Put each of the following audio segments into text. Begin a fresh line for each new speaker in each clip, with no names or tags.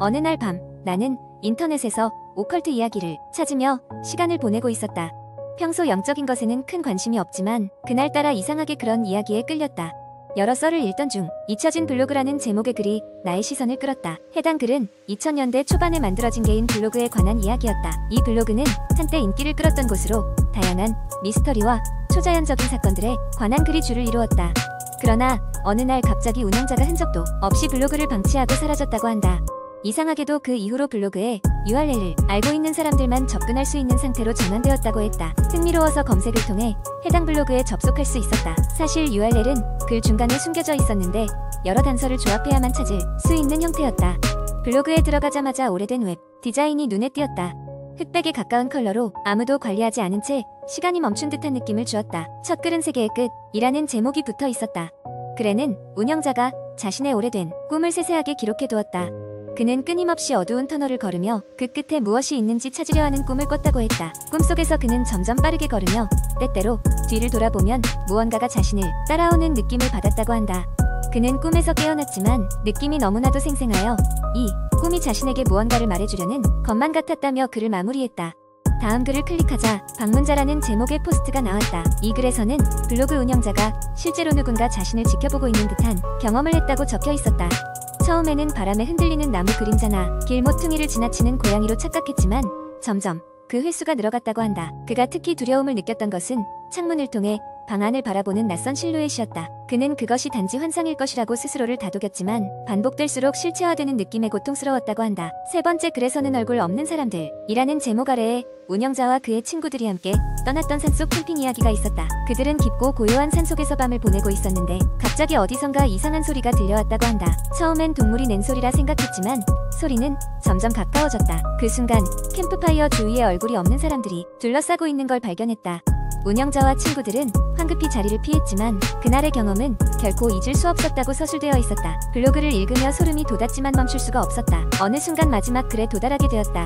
어느 날 밤, 나는 인터넷에서 오컬트 이야기를 찾으며 시간을 보내고 있었다. 평소 영적인 것에는 큰 관심이 없지만 그날따라 이상하게 그런 이야기에 끌렸다. 여러 썰을 읽던 중 잊혀진 블로그라는 제목의 글이 나의 시선을 끌었다. 해당 글은 2000년대 초반에 만들어진 개인 블로그에 관한 이야기였다. 이 블로그는 한때 인기를 끌었던 곳으로 다양한 미스터리와 초자연적인 사건들에 관한 글이 주를 이루었다. 그러나 어느 날 갑자기 운영자가 흔적도 없이 블로그를 방치하고 사라졌다고 한다. 이상하게도 그 이후로 블로그에 URL을 알고 있는 사람들만 접근할 수 있는 상태로 전환되었다고 했다. 흥미로워서 검색을 통해 해당 블로그에 접속할 수 있었다. 사실 URL은 글 중간에 숨겨져 있었는데 여러 단서를 조합해야만 찾을 수 있는 형태였다. 블로그에 들어가자마자 오래된 웹 디자인이 눈에 띄었다. 흑백에 가까운 컬러로 아무도 관리하지 않은 채 시간이 멈춘 듯한 느낌을 주었다. 첫 글은 세계의 끝이라는 제목이 붙어 있었다. 글에는 운영자가 자신의 오래된 꿈을 세세하게 기록해두었다. 그는 끊임없이 어두운 터널을 걸으며 그 끝에 무엇이 있는지 찾으려 하는 꿈을 꿨다고 했다. 꿈속에서 그는 점점 빠르게 걸으며 때때로 뒤를 돌아보면 무언가가 자신을 따라오는 느낌을 받았다고 한다. 그는 꿈에서 깨어났지만 느낌이 너무나도 생생하여 이 꿈이 자신에게 무언가를 말해주려는 것만 같았다며 글을 마무리했다. 다음 글을 클릭하자 방문자라는 제목의 포스트가 나왔다. 이 글에서는 블로그 운영자가 실제로 누군가 자신을 지켜보고 있는 듯한 경험을 했다고 적혀 있었다. 처음에는 바람에 흔들리는 나무 그림자나 길 모퉁이를 지나치는 고양이로 착각했지만 점점 그 횟수가 늘어갔다고 한다. 그가 특히 두려움을 느꼈던 것은 창문을 통해 방 안을 바라보는 낯선 실루엣이었다. 그는 그것이 단지 환상일 것이라고 스스로를 다독였지만 반복될수록 실체화되는 느낌에 고통스러웠다고 한다. 세 번째 글에서는 얼굴 없는 사람들이라는 제목 아래에 운영자와 그의 친구들이 함께 떠났던 산속 캠핑 이야기가 있었다. 그들은 깊고 고요한 산속에서 밤을 보내고 있었는데 갑자기 어디선가 이상한 소리가 들려왔다고 한다. 처음엔 동물이 낸 소리라 생각했지만 소리는 점점 가까워졌다. 그 순간 캠프파이어 주위에 얼굴이 없는 사람들이 둘러싸고 있는 걸 발견했다. 운영자와 친구들은 황급히 자리를 피했지만 그날의 경험은 결코 잊을 수 없었다고 서술되어 있었다. 블로그를 읽으며 소름이 돋았지만 멈출 수가 없었다. 어느 순간 마지막 글에 도달하게 되었다.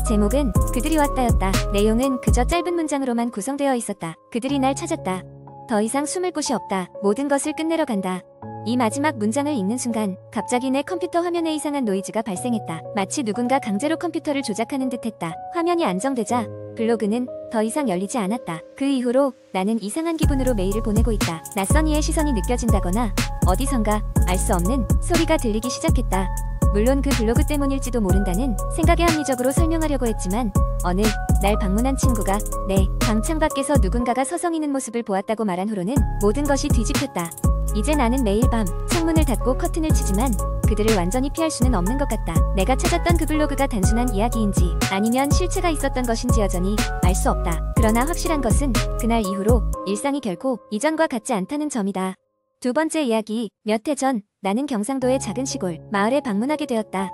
제목은 그들이 왔다였다. 내용은 그저 짧은 문장으로만 구성되어 있었다. 그들이 날 찾았다. 더 이상 숨을 곳이 없다. 모든 것을 끝내러 간다. 이 마지막 문장을 읽는 순간 갑자기 내 컴퓨터 화면에 이상한 노이즈가 발생했다. 마치 누군가 강제로 컴퓨터를 조작하는 듯했다. 화면이 안정되자 블로그는 더 이상 열리지 않았다. 그 이후로 나는 이상한 기분으로 메일을 보내고 있다. 낯선 이의 시선이 느껴진다거나 어디선가 알 수 없는 소리가 들리기 시작했다. 물론 그 블로그 때문일지도 모른다는 생각에 합리적으로 설명하려고 했지만 어느 날 방문한 친구가 내 방 창밖에서 누군가가 서성이는 모습을 보았다고 말한 후로는 모든 것이 뒤집혔다. 이제 나는 매일 밤 창문을 닫고 커튼을 치지만 그들을 완전히 피할 수는 없는 것 같다. 내가 찾았던 그 블로그가 단순한 이야기인지 아니면 실체가 있었던 것인지 여전히 알 수 없다. 그러나 확실한 것은 그날 이후로 일상이 결코 이전과 같지 않다는 점이다. 두 번째 이야기, 몇 해 전 나는 경상도의 작은 시골 마을에 방문하게 되었다.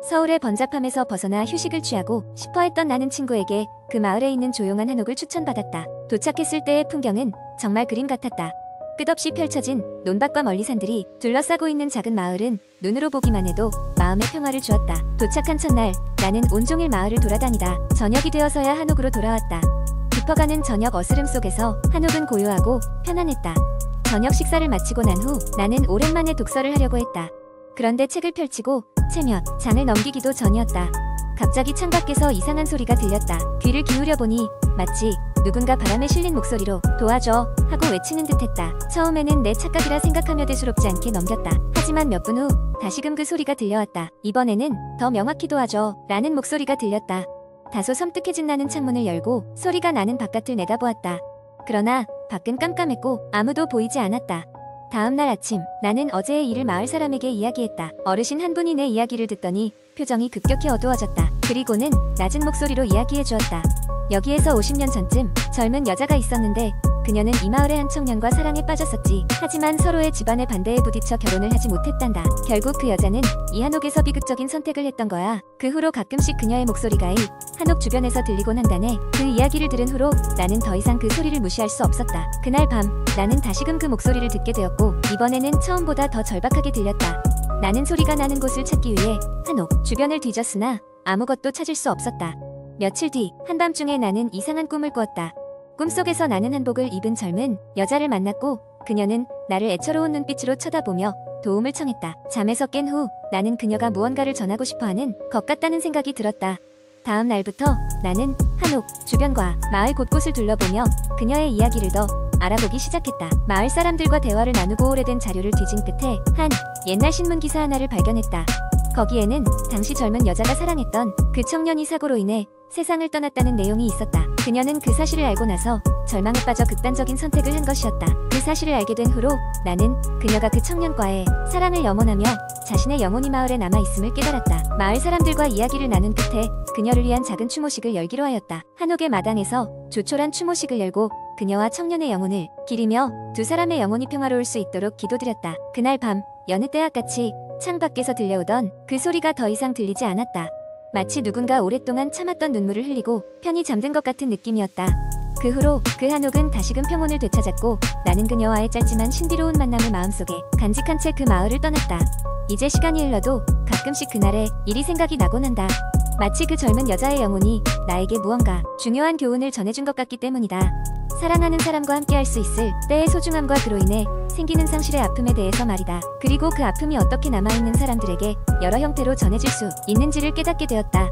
서울의 번잡함에서 벗어나 휴식을 취하고 싶어 했던 나는 친구에게 그 마을에 있는 조용한 한옥을 추천받았다. 도착했을 때의 풍경은 정말 그림 같았다. 끝없이 펼쳐진 논밭과 멀리 산들이 둘러싸고 있는 작은 마을은 눈으로 보기만 해도 마음의 평화를 주었다. 도착한 첫날 나는 온종일 마을을 돌아다니다 저녁이 되어서야 한옥으로 돌아왔다. 깊어가는 저녁 어스름 속에서 한옥은 고요하고 편안했다. 저녁 식사를 마치고 난 후 나는 오랜만에 독서를 하려고 했다. 그런데 책을 펼치고 채 몇 장을 넘기기도 전이었다. 갑자기 창밖에서 이상한 소리가 들렸다. 귀를 기울여 보니 마치 누군가 바람에 실린 목소리로 도와줘 하고 외치는 듯했다. 처음에는 내 착각이라 생각하며 대수롭지 않게 넘겼다. 하지만 몇 분 후 다시금 그 소리가 들려왔다. 이번에는 더 명확히 도와줘 라는 목소리가 들렸다. 다소 섬뜩해진 나는 창문을 열고 소리가 나는 바깥을 내다보았다. 그러나 밖은 깜깜했고 아무도 보이지 않았다. 다음날 아침 나는 어제의 일을 마을 사람에게 이야기했다. 어르신 한 분이 내 이야기를 듣더니 표정이 급격히 어두워졌다. 그리고는 낮은 목소리로 이야기해 주었다. 여기에서 50년 전쯤 젊은 여자가 있었는데 그녀는 이 마을의 한 청년과 사랑에 빠졌었지. 하지만 서로의 집안의 반대에 부딪혀 결혼을 하지 못했단다. 결국 그 여자는 이 한옥에서 비극적인 선택을 했던 거야. 그 후로 가끔씩 그녀의 목소리가 이 한옥 주변에서 들리곤 한다네. 그 이야기를 들은 후로 나는 더 이상 그 소리를 무시할 수 없었다. 그날 밤 나는 다시금 그 목소리를 듣게 되었고 이번에는 처음보다 더 절박하게 들렸다. 나는 소리가 나는 곳을 찾기 위해 한옥 주변을 뒤졌으나 아무것도 찾을 수 없었다. 며칠 뒤 한밤중에 나는 이상한 꿈을 꾸었다. 꿈속에서 나는 한복을 입은 젊은 여자를 만났고 그녀는 나를 애처로운 눈빛으로 쳐다보며 도움을 청했다. 잠에서 깬 후 나는 그녀가 무언가를 전하고 싶어하는 것 같다는 생각이 들었다. 다음 날부터 나는 한옥 주변과 마을 곳곳을 둘러보며 그녀의 이야기를 더 알아보기 시작했다. 마을 사람들과 대화를 나누고 오래된 자료를 뒤진 끝에 한 옛날 신문 기사 하나를 발견했다. 거기에는 당시 젊은 여자가 사랑했던 그 청년이 사고로 인해 세상을 떠났다는 내용이 있었다. 그녀는 그 사실을 알고 나서 절망에 빠져 극단적인 선택을 한 것이었다. 그 사실을 알게 된 후로 나는 그녀가 그 청년과의 사랑을 염원하며 자신의 영혼이 마을에 남아있음을 깨달았다. 마을 사람들과 이야기를 나눈 끝에 그녀를 위한 작은 추모식을 열기로 하였다. 한옥의 마당에서 조촐한 추모식을 열고 그녀와 청년의 영혼을 기리며 두 사람의 영혼이 평화로울 수 있도록 기도드렸다. 그날 밤 여느 때와같이 창밖에서 들려오던 그 소리가 더 이상 들리지 않았다. 마치 누군가 오랫동안 참았던 눈물을 흘리고 편히 잠든 것 같은 느낌이었다. 그 후로 그 한옥은 다시금 평온을 되찾았고 나는 그녀와의 짧지만 신비로운 만남을 마음속에 간직한 채 그 마을을 떠났다. 이제 시간이 흘러도 가끔씩 그날의 일이 생각이 나곤 한다. 마치 그 젊은 여자의 영혼이 나에게 무언가 중요한 교훈을 전해준 것 같기 때문이다. 사랑하는 사람과 함께할 수 있을 때의 소중함과 그로 인해 생기는 상실의 아픔에 대해서 말이다. 그리고 그 아픔이 어떻게 남아있는 사람들에게 여러 형태로 전해질 수 있는지를 깨닫게 되었다.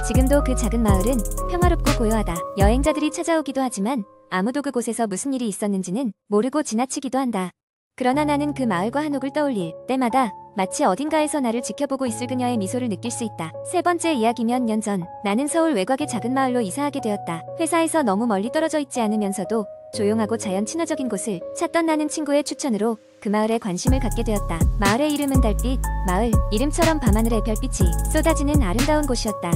지금도 그 작은 마을은 평화롭고 고요하다. 여행자들이 찾아오기도 하지만 아무도 그곳에서 무슨 일이 있었는지는 모르고 지나치기도 한다. 그러나 나는 그 마을과 한옥을 떠올릴 때마다 마치 어딘가에서 나를 지켜보고 있을 그녀의 미소를 느낄 수 있다. 세 번째 이야기 몇 년 전 나는 서울 외곽의 작은 마을로 이사하게 되었다. 회사에서 너무 멀리 떨어져 있지 않으면서도 조용하고 자연 친화적인 곳을 찾던 나는 친구의 추천으로 그 마을에 관심을 갖게 되었다. 마을의 이름은 달빛, 마을 이름처럼 밤하늘에 별빛이 쏟아지는 아름다운 곳이었다.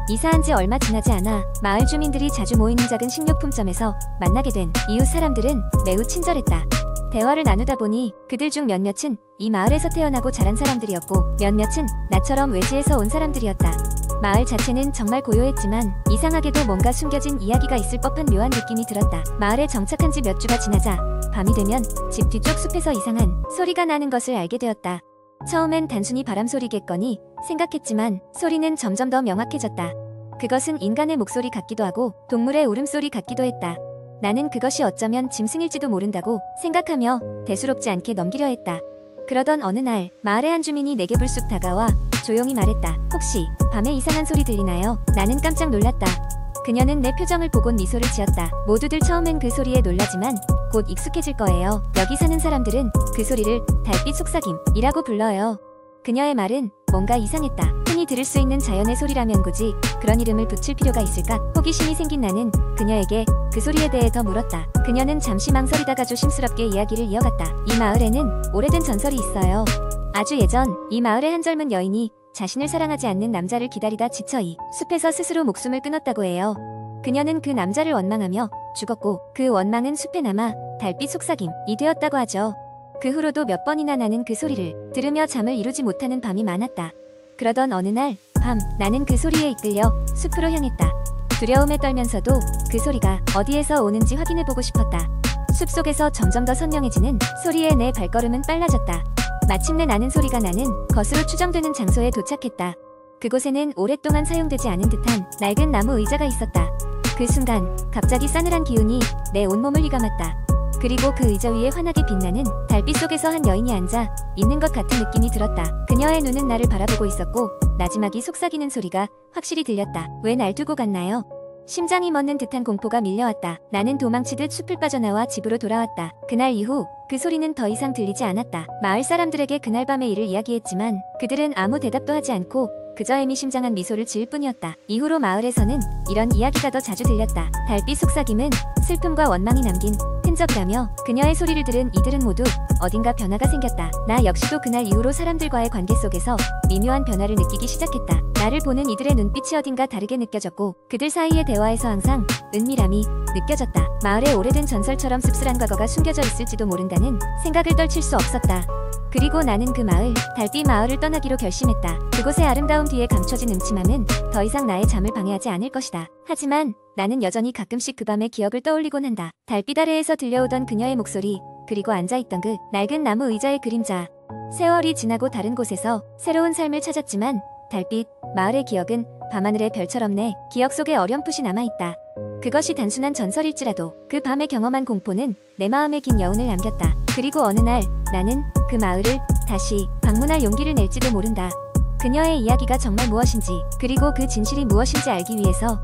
이사한 지 얼마 지나지 않아 마을 주민들이 자주 모이는 작은 식료품점에서 만나게 된 이웃 사람들은 매우 친절했다. 대화를 나누다 보니 그들 중 몇몇은 이 마을에서 태어나고 자란 사람들이었고 몇몇은 나처럼 외지에서 온 사람들이었다. 마을 자체는 정말 고요했지만 이상하게도 뭔가 숨겨진 이야기가 있을 법한 묘한 느낌이 들었다. 마을에 정착한 지 몇 주가 지나자 밤이 되면 집 뒤쪽 숲에서 이상한 소리가 나는 것을 알게 되었다. 처음엔 단순히 바람소리겠거니 생각했지만 소리는 점점 더 명확해졌다. 그것은 인간의 목소리 같기도 하고 동물의 울음소리 같기도 했다. 나는 그것이 어쩌면 짐승일지도 모른다고 생각하며 대수롭지 않게 넘기려 했다. 그러던 어느 날 마을의 한 주민이 내게 불쑥 다가와 조용히 말했다. 혹시 밤에 이상한 소리 들리나요? 나는 깜짝 놀랐다. 그녀는 내 표정을 보곤 미소를 지었다. 모두들 처음엔 그 소리에 놀라지만 곧 익숙해질 거예요. 여기 사는 사람들은 그 소리를 달빛 속삭임이라고 불러요. 그녀의 말은 뭔가 이상했다. 흔히 들을 수 있는 자연의 소리라면 굳이 그런 이름을 붙일 필요가 있을까? 호기심이 생긴 나는 그녀에게 그 소리에 대해 더 물었다. 그녀는 잠시 망설이다가 조심스럽게 이야기를 이어갔다. 이 마을에는 오래된 전설이 있어요. 아주 예전 이 마을의 한 젊은 여인이 자신을 사랑하지 않는 남자를 기다리다 지쳐 이 숲에서 스스로 목숨을 끊었다고 해요. 그녀는 그 남자를 원망하며 죽었고 그 원망은 숲에 남아 달빛 속삭임이 되었다고 하죠. 그 후로도 몇 번이나 나는 그 소리를 들으며 잠을 이루지 못하는 밤이 많았다. 그러던 어느 날 밤 나는 그 소리에 이끌려 숲으로 향했다. 두려움에 떨면서도 그 소리가 어디에서 오는지 확인해보고 싶었다. 숲속에서 점점 더 선명해지는 소리에 내 발걸음은 빨라졌다. 마침내 나는 소리가 나는 것으로 추정되는 장소에 도착했다. 그곳에는 오랫동안 사용되지 않은 듯한 낡은 나무 의자가 있었다. 그 순간 갑자기 싸늘한 기운이 내 온몸을 휘감았다. 그리고 그 의자 위에 환하게 빛나는 달빛 속에서 한 여인이 앉아 있는 것 같은 느낌이 들었다. 그녀의 눈은 나를 바라보고 있었고 나지막이 속삭이는 소리가 확실히 들렸다. 왜 날 두고 갔나요? 심장이 멎는 듯한 공포가 밀려왔다. 나는 도망치듯 숲을 빠져나와 집으로 돌아왔다. 그날 이후 그 소리는 더 이상 들리지 않았다. 마을 사람들에게 그날 밤의 일을 이야기했지만 그들은 아무 대답도 하지 않고 그저 의미심장한 미소를 지을 뿐이었다. 이후로 마을에서는 이런 이야기가 더 자주 들렸다. 달빛 속삭임은 슬픔과 원망이 남긴 흔적이라며 그녀의 소리를 들은 이들은 모두 어딘가 변화가 생겼다. 나 역시도 그날 이후로 사람들과의 관계 속에서 미묘한 변화를 느끼기 시작했다. 나를 보는 이들의 눈빛이 어딘가 다르게 느껴졌고 그들 사이의 대화에서 항상 은밀함이 느껴졌다. 마을의 오래된 전설처럼 씁쓸한 과거가 숨겨져 있을지도 모른다는 생각을 떨칠 수 없었다. 그리고 나는 그 마을, 달빛 마을을 떠나기로 결심했다. 그곳의 아름다움 뒤에 감춰진 음침함은 더 이상 나의 잠을 방해하지 않을 것이다. 하지만 나는 여전히 가끔씩 그 밤의 기억을 떠올리곤 한다. 달빛 아래에서 들려오던 그녀의 목소리, 그리고 앉아있던 그 낡은 나무 의자의 그림자. 세월이 지나고 다른 곳에서 새로운 삶을 찾았지만 달빛 마을의 기억은 밤하늘의 별처럼 내 기억 속에 어렴풋이 남아있다. 그것이 단순한 전설일지라도 그 밤에 경험한 공포는 내 마음에 긴 여운을 남겼다. 그리고 어느 날 나는 그 마을을 다시 방문할 용기를 낼지도 모른다. 그녀의 이야기가 정말 무엇인지, 그리고 그 진실이 무엇인지 알기 위해서